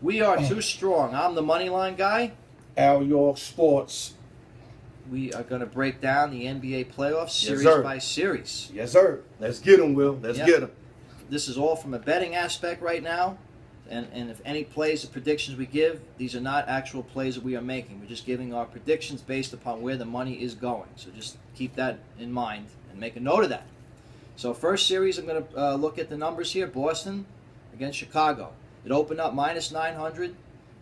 We are too strong. I'm the money line guy. Al York Sports. We are going to break down the NBA playoffs series sir. by series. Yes, sir. Let's get them, Will. Let's get them. This is all from a betting aspect right now. And if any plays or predictions we give, these are not actual plays that we are making. We're just giving our predictions based upon where the money is going. So just keep that in mind and make a note of that. So first series, I'm going to look at the numbers here. Boston against Chicago. It opened up minus 900,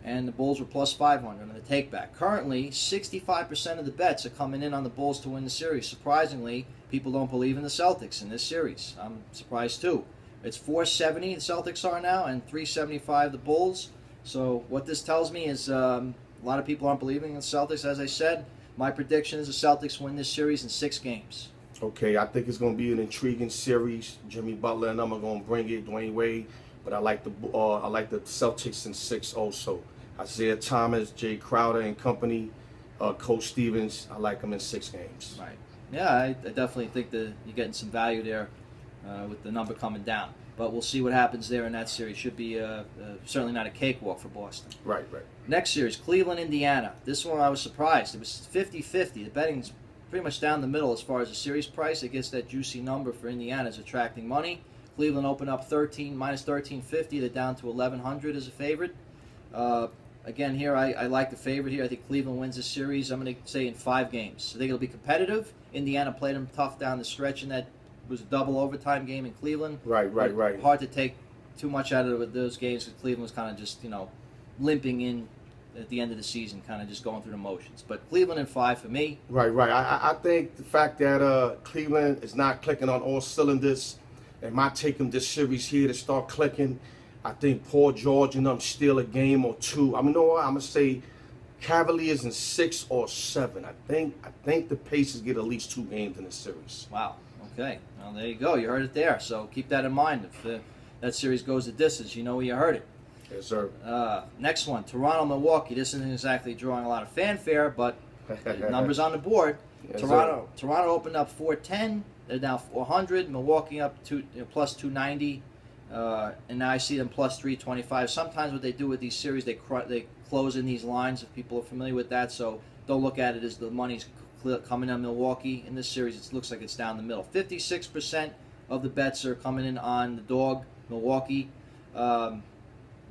and the Bulls were plus 500 on the take-back. Currently, 65% of the bets are coming in on the Bulls to win the series. Surprisingly, people don't believe in the Celtics in this series. I'm surprised too. It's 470 the Celtics are now, and 375 the Bulls. So what this tells me is a lot of people aren't believing in the Celtics. As I said, my prediction is the Celtics win this series in 6 games. Okay, I think it's going to be an intriguing series. Jimmy Butler and them are going to bring it. Dwayne Wade, but I like the Celtics in 6 also. Isaiah Thomas, Jay Crowder and company, Coach Stevens. I like them in 6 games. Right. Yeah, I definitely think that you're getting some value there. With the number coming down. But we'll see what happens there in that series. Should be certainly not a cakewalk for Boston. Right. Next series, Cleveland, Indiana. This one I was surprised. It was 50-50. The betting's pretty much down the middle as far as the series price. I guess that juicy number for Indiana is attracting money. Cleveland opened up minus 1350. They're down to 1100 as a favorite. Again, here I like the favorite here. I think Cleveland wins this series. I'm going to say in 5 games. I think it'll be competitive. Indiana played them tough down the stretch in that. It was a double overtime game in Cleveland. Right. Hard to take too much out of those games because Cleveland was kind of just, limping in at the end of the season, kind of just going through the motions. But Cleveland in 5 for me. Right. I think the fact that Cleveland is not clicking on all cylinders, it might take them this series here to start clicking. I think Paul George and them steal a game or 2. I mean, you know what? I'm going to say Cavaliers in 6 or 7. I think the Pacers get at least 2 games in this series. Wow. Okay, well, there you go. You heard it there. So keep that in mind. If that series goes the distance, you know where you heard it. Yes, sir. Next one, Toronto-Milwaukee. This isn't exactly drawing a lot of fanfare, but numbers on the board. Yes, Toronto opened up 410. They're now 400. Milwaukee up to plus 290. And now I see them plus 325. Sometimes what they do with these series, they close in these lines, if people are familiar with that. So don't look at it as the money's coming on Milwaukee. In this series, it looks like it's down the middle. 56% of the bets are coming in on the dog, Milwaukee.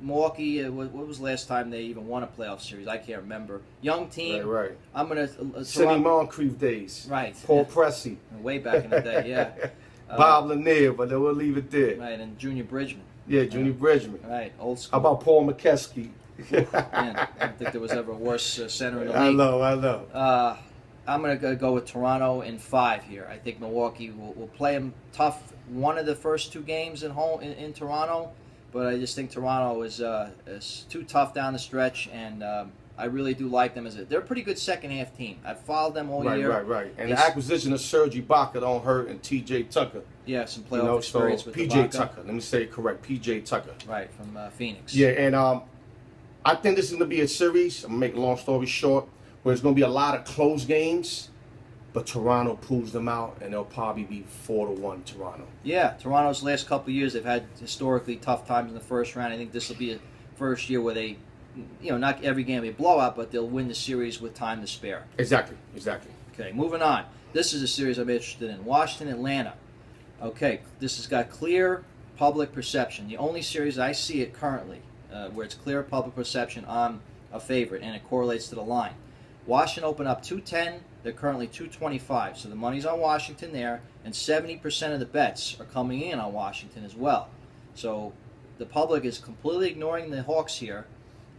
Milwaukee, what was the last time they even won a playoff series? I can't remember. Young team. Right. I'm going to... Sidney Moncrief days. Right. Paul Pressey. Way back in the day, yeah. Bob Lanier, but then we'll leave it there. Right, and Junior Bridgman. Yeah, Junior Bridgman. Right, old school. How about Paul McKeskey? Man, I don't think there was ever a worse center in the league. I know. I'm going to go with Toronto in 5 here. I think Milwaukee will play them tough one of the first 2 games in Toronto, but I just think Toronto is too tough down the stretch, and I really do like them they're a pretty good second half team. I've followed them all year. Right. And the acquisition of Serge Ibaka don't hurt, and T.J. Tucker. Yeah, some playoff experience so with P.J. Ibaka. Tucker. Let me say it correct. P.J. Tucker. Right, from Phoenix. Yeah, and I think this is going to be a series. I'm going to make a long story short, where it's going to be a lot of close games, but Toronto pulls them out, and they'll probably be 4-1 Toronto. Yeah, Toronto's last couple of years, they've had historically tough times in the first round. I think this will be a first year where they, not every game will be a blowout, but they'll win the series with time to spare. Exactly. Okay, moving on. This is a series I'm interested in. Washington, Atlanta. Okay, this has got clear public perception. The only series I see it currently where it's clear public perception on a favorite, and it correlates to the line. Washington opened up 210. They're currently 225. So the money's on Washington there, and 70% of the bets are coming in on Washington as well. So the public is completely ignoring the Hawks here.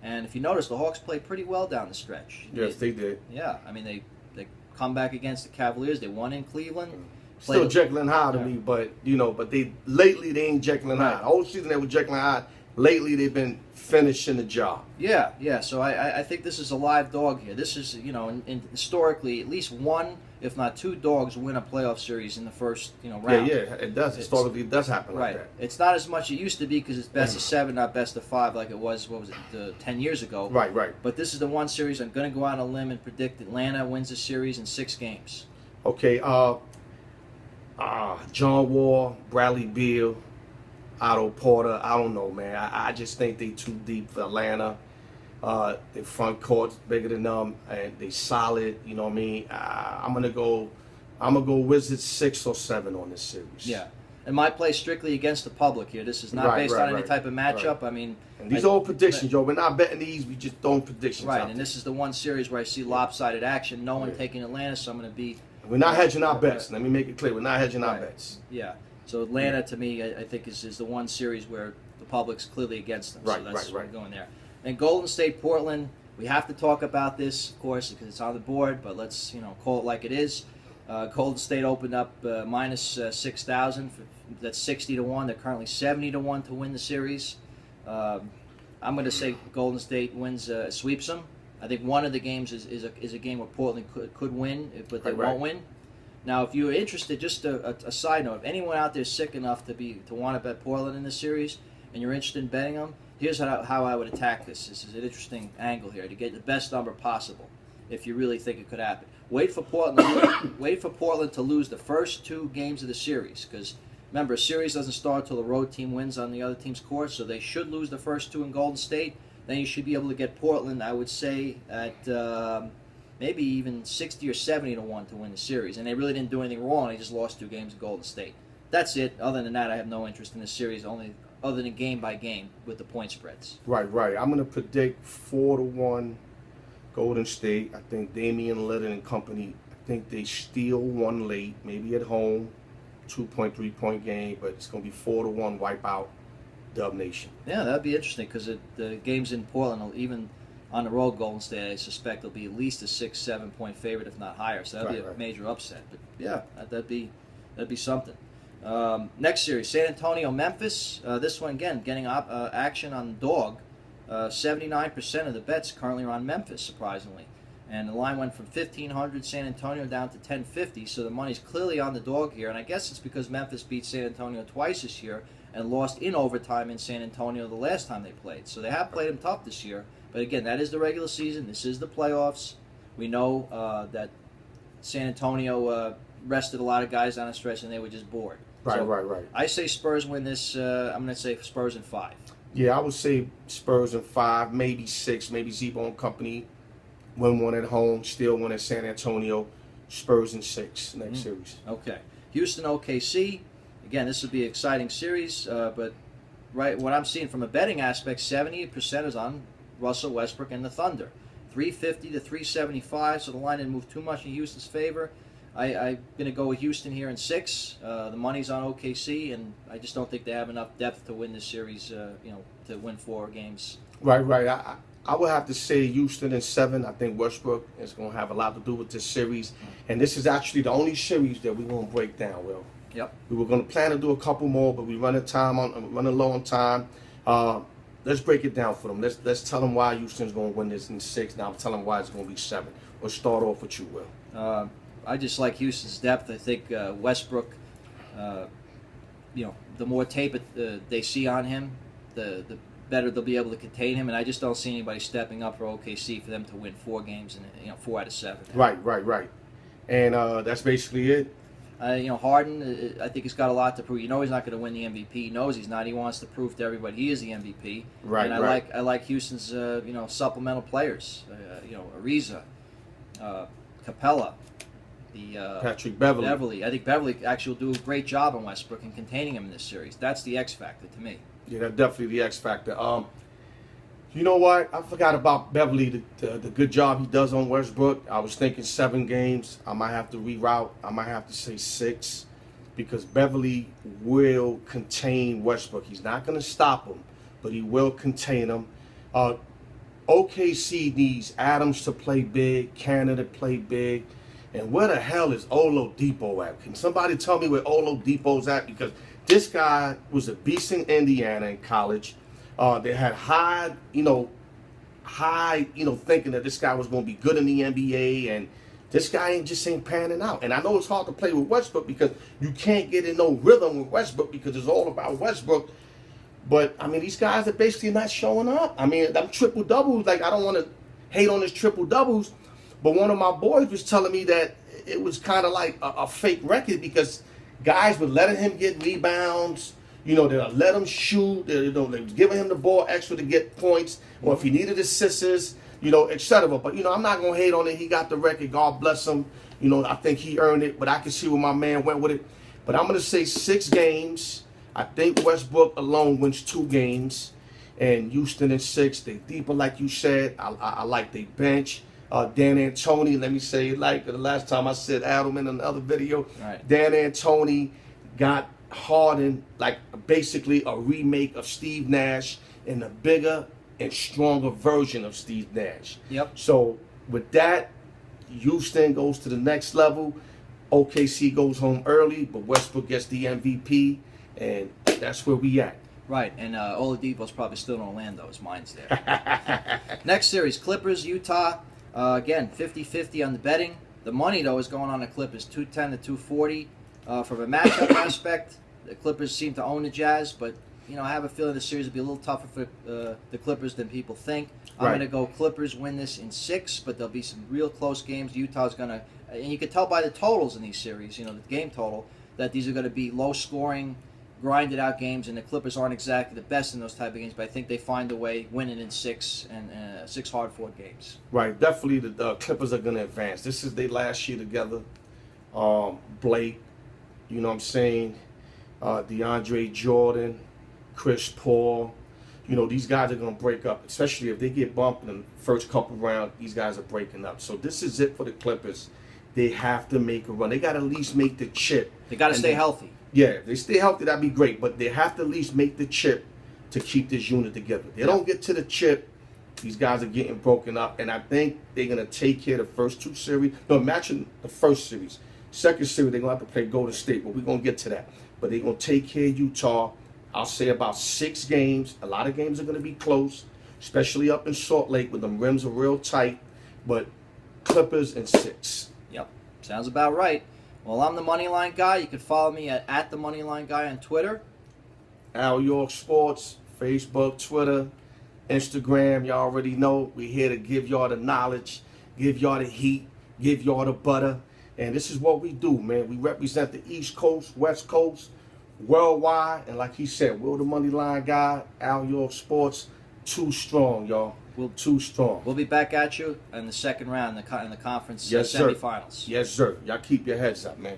And if you notice, the Hawks played pretty well down the stretch. Yes, they did. Yeah, I mean, they come back against the Cavaliers. They won in Cleveland. Still Jekyll and Hyde to me, but lately they ain't Jekyll and Hyde. The whole season they were Jekyll and Hyde. Lately they've been finishing the job. Yeah. So I think this is a live dog here. This is, historically, at least 1, if not 2 dogs win a playoff series in the first, round. Yeah, it does. Historically, it does happen like that. It's not as much as it used to be because it's best of 7, not best of 5 like it was, 10 years ago. Right. But this is the one series I'm going to go out on a limb and predict Atlanta wins the series in 6 games. Okay, John Wall, Bradley Beal, Otto Porter. I don't know, man. I just think they too deep for Atlanta. Their front court's bigger than them, and they solid. You know what I mean? I'm gonna go Wizards 6 or 7 on this series. Yeah. And my play strictly against the public here. This is not based on any type of matchup. I mean, and these are all predictions, Joe. We're not betting these. We just throwing predictions. Right, and this is the one series where I see lopsided action. No one taking Atlanta, so I'm going to be. We're not hedging our bets. Let me make it clear. We're not hedging our bets. Yeah. So Atlanta, to me, I think is the one series where the public's clearly against them. Right, so that's right. Going there. And Golden State, Portland. We have to talk about this, of course, because it's on the board. But let's call it like it is. Golden State opened up minus 6,000. That's 60 to 1. They're currently 70 to 1 to win the series. I'm going to say Golden State wins, sweeps them. I think one of the games is a game where Portland could win, but they won't win. Now, if you're interested, just a side note, if anyone out there is sick enough to want to bet Portland in this series, and you're interested in betting them, here's how I would attack this. This is an interesting angle here to get the best number possible. If you really think it could happen, wait for Portland to lose the first 2 games of the series, because remember, a series doesn't start until the road team wins on the other team's court, so they should lose the first 2 in Golden State. Then you should be able to get Portland, I would say, at maybe even 60 or 70 to 1 to win the series. And they really didn't do anything wrong. They just lost 2 games in Golden State. That's it. Other than that, I have no interest in the series, only other than game by game with the point spreads. Right. I'm going to predict 4 to 1 Golden State. I think Damian Lillard and company, I think they steal one late, maybe at home, 2.3 point game, but it's going to be 4 to 1 wipeout. Dub Nation. Yeah, that'd be interesting because the games in Portland, even on the road, Golden State, I suspect will be at least a 6-7 point favorite, if not higher. So that'd be a major upset. But yeah, that'd be something. Next series, San Antonio, Memphis. This one again getting action on the dog. 79% of the bets currently are on Memphis, surprisingly, and the line went from 1,500 San Antonio down to 1,050. So the money's clearly on the dog here, and I guess it's because Memphis beat San Antonio twice this year and lost in overtime in San Antonio the last time they played. So they have played them tough this year. But again, that is the regular season. This is the playoffs. We know that San Antonio rested a lot of guys on a stretch and they were just bored. Right. I say Spurs win this. I'm going to say Spurs in 5. Yeah, I would say Spurs in 5, maybe 6, maybe Z-Bone Company win 1 at home, still 1 at San Antonio. Spurs in 6 next series. Okay. Houston, OKC. Again, this would be an exciting series, but what I'm seeing from a betting aspect, 78% is on Russell Westbrook and the Thunder. 350 to 375, so the line didn't move too much in Houston's favor. I'm going to go with Houston here in 6. The money's on OKC, and I just don't think they have enough depth to win this series, to win 4 games. Right. I would have to say Houston in 7. I think Westbrook is going to have a lot to do with this series. And this is actually the only series that we're going to break down, Will. Yep. We were going to plan to do a couple more, but we're running low on time. Let's break it down for them. Let's tell them why Houston's going to win this in 6. Now tell them why it's going to be 7. We'll start off with you, Will. I just like Houston's depth. I think Westbrook, the more tape they see on him, the better they'll be able to contain him. And I just don't see anybody stepping up for OKC for them to win 4 games and 4 out of 7. Right. And that's basically it. Harden, I think he's got a lot to prove. He's not going to win the MVP. He knows he's not. He wants to prove to everybody he is the MVP. Right. And I like Houston's supplemental players. Ariza, Capella, Patrick Beverly. I think Beverly actually will do a great job on Westbrook in containing him in this series. That's the X factor to me. Yeah, that's definitely the X factor. You know what? I forgot about Beverly, the good job he does on Westbrook. I was thinking 7 games. I might have to reroute. I might have to say 6 because Beverly will contain Westbrook. He's not going to stop him, but he will contain him. OKC needs Adams to play big, Canada to play big. And where the hell is Oladipo at? Can somebody tell me where Oladipo's at? Because this guy was a beast in Indiana in college. They had high, thinking that this guy was going to be good in the NBA, and this guy ain't panning out. And I know it's hard to play with Westbrook because you can't get in no rhythm with Westbrook because it's all about Westbrook. But, I mean, these guys are basically not showing up. I mean, them triple-doubles, I don't want to hate on his triple-doubles, but one of my boys was telling me that it was kind of like a fake record because guys were letting him get rebounds, You know, they'll let him shoot. They're giving him the ball extra to get points, or if he needed assists, you know, etc. But, you know, I'm not going to hate on it. He got the record. God bless him. You know, I think he earned it, but I can see where my man went with it. But I'm going to say 6 games. I think Westbrook alone wins 2 games, and Houston in 6. They deeper, like you said. I like their bench. Dan Antoni, let me say, like the last time I said Adam in another video, right. Dan Antoni got Harden like basically a remake of Steve Nash and a bigger and stronger version of Steve Nash. Yep. So with that, Houston goes to the next level. OKC goes home early, but Westbrook gets the MVP, and that's where we at. Right, and Oladipo's probably still in Orlando. His mind's there. Next series, Clippers, Utah. Again, 50-50 on the betting. The money, though, is going on the Clippers, 210 to 240. From a matchup aspect, the Clippers seem to own the Jazz, but you know I have a feeling the series will be a little tougher for the Clippers than people think. I'm going to go Clippers win this in 6, but there'll be some real close games. Utah's going to, and you can tell by the totals in these series, you know, the game total, that these are going to be low-scoring, grinded-out games, and the Clippers aren't exactly the best in those type of games, but I think they find a way, winning in 6 and 6 hard-fought games. Right, definitely the Clippers are going to advance. This is their last year together. Blake, you know what I'm saying, DeAndre Jordan, Chris Paul. You know, these guys are going to break up, especially if they get bumped in the first couple rounds. These guys are breaking up. So this is it for the Clippers. They have to make a run. They got to at least make the chip. They got to stay healthy. Yeah, if they stay healthy, that'd be great. But they have to at least make the chip to keep this unit together. They don't get to the chip, these guys are getting broken up. And I think they're going to take care of the first 2 series. No, imagine the first series. Second series, they're going to have to play Golden State, but we're going to get to that. But they're going to take care of Utah. I'll say about 6 games. A lot of games are going to be close, especially up in Salt Lake where the rims are real tight. But Clippers in 6. Yep, sounds about right. Well, I'm the Moneyline Guy. You can follow me at the Moneyline Guy on Twitter. Al York Sports, Facebook, Twitter, Instagram. Y'all already know we're here to give y'all the knowledge, give y'all the heat, give y'all the butter. And this is what we do, man. We represent the East Coast, West Coast, worldwide. And like he said, we're the Moneyline Guy, Al York Sports. Too strong, y'all. Too strong. We'll be back at you in the second round in the conference yes, sir. semifinals. Yes, sir. Y'all keep your heads up, man.